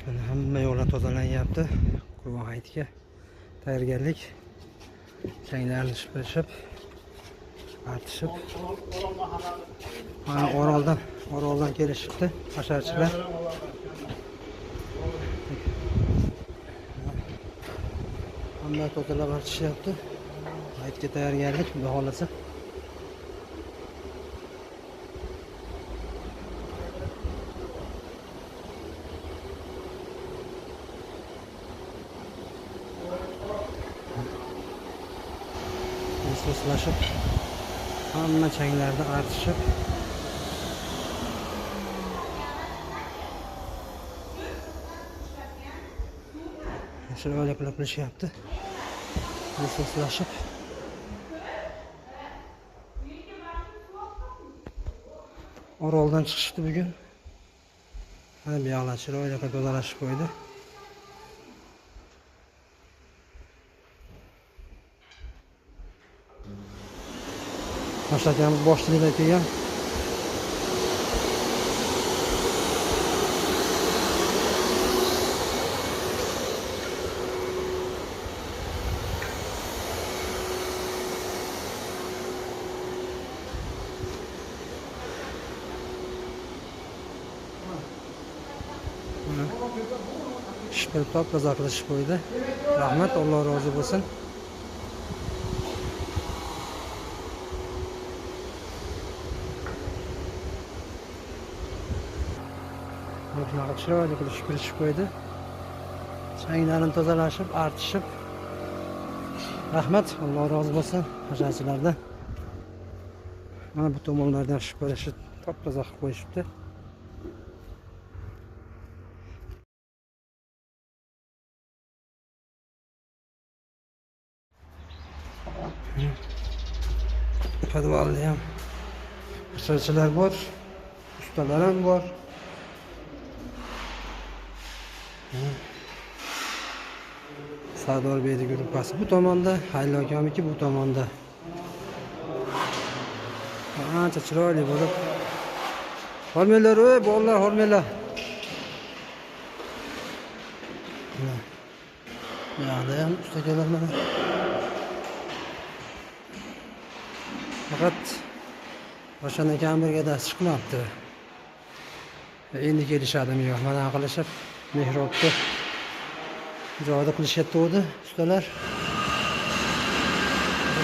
Mana hamma yo'llar tozalanyapti. Qurbon hayitiga tayyorgarlik. Changlarni shipirishib, artishib. Mana Oroldan kelishibdi hasharchilar. Hamma tozalab artishyapti. Hayitga tayyorgarlik, xudo xolasa. So'slashib, hamma changlarni artishib, chiroyli qilib qilishyapti. So'slashib, Oroldan chiqishdi bugun. Mana bu yoqlar chiroyli qilib tozalashib qo'ydi. Mashlakamiz boshligida kelgan. Shipirib toza qilishib qo'ydi. Rahmat, Alloh rozi bo'lsin. Bunaqa chiroyli qilib shipirishib qo'ydi. Changlarini tozalashib, artishib. Rahmat, Alloh rozi bo'lsin hasharchilardan. Mana bu tomonlardan shipirishib, toza qilib qo'yishibdi. Podvalda ham hasharchilar bor, ustalar ham bor. Sardor Beydi gruppasi bu tomonda, Haylo akamniki bu tomonda. Ancha chiroyli bo'lib. Hormanglar, ey bolalar, hormanglar. Mana ham ustalar mana. Faqat Roshan akam brigadasi chiqmabdi. Endi kelishadimi yo'q, mana qilishib mehrobni joyida qilishyapti ustalar.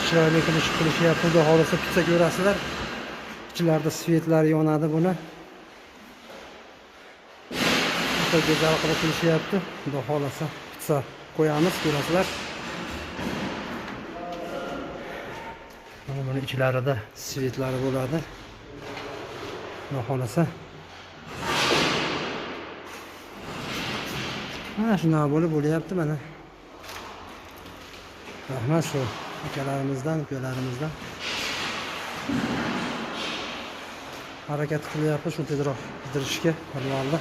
Chiroyli qilishyapti, xudo xolasa tutsa ko'rasizlar. Ichlarida svetlar yonadi buni. Juda go'zal qilib qilishyapti, xudo xolasa tutsa qo'yamiz, ko'rasizlar. Mana buni ichlarida svetlari bo'ladi. Xudo xolasa. Mana shunaqa bo'lib bo'lyapti mana. Rahmat shu akalarimizdan, ukalarimizdan. Harakat qilyapti shu tezroq bitirishga, parvonda.